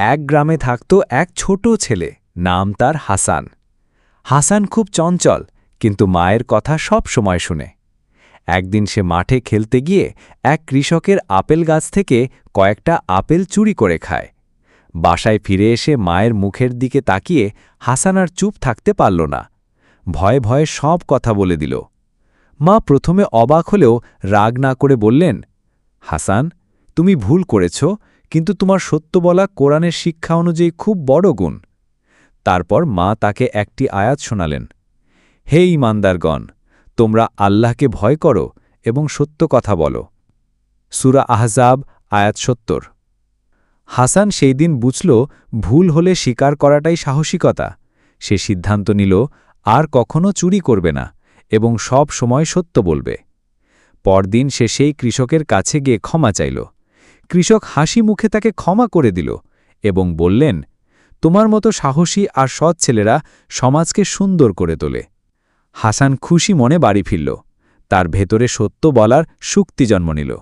এক গ্রামে থাকত এক ছোট ছেলে, নাম তার হাসান। হাসান খুব চঞ্চল, কিন্তু মায়ের কথা সব সময় শুনে। একদিন সে মাঠে খেলতে গিয়ে এক কৃষকের আপেল গাছ থেকে কয়েকটা আপেল চুরি করে খায়। বাসায় ফিরে এসে মায়ের মুখের দিকে তাকিয়ে হাসান আর চুপ থাকতে পারল না। ভয়ে ভয়ে সব কথা বলে দিল। মা প্রথমে অবাক হলেও রাগ না করে বললেন, হাসান, তুমি ভুল করেছ, কিন্তু তোমার সত্য বলা কোরআনের শিক্ষা অনুযায়ী খুব বড় গুণ। তারপর মা তাকে একটি আয়াত শোনালেন, হে ঈমানদারগণ, তোমরা আল্লাহকে ভয় করো এবং সত্য কথা বলো। সূরা আহজাব আয়াত ৭০। হাসান সেই দিন বুঝল ভুল হলে স্বীকার করাটাই সাহসিকতা। সে সিদ্ধান্ত নিল আর কখনো চুরি করবে না এবং সব সময় সত্য বলবে। পরদিন সে সেই কৃষকের কাছে গিয়ে ক্ষমা চাইল। কৃষক হাসি মুখে তাকে ক্ষমা করে দিল এবং বললেন, তোমার মতো সাহসী আর সৎ ছেলেরা সমাজকে সুন্দর করে তোলে। হাসান খুশি মনে বাড়ি ফিরল। তার ভেতরে সত্য বলার শক্তি জন্ম নিল।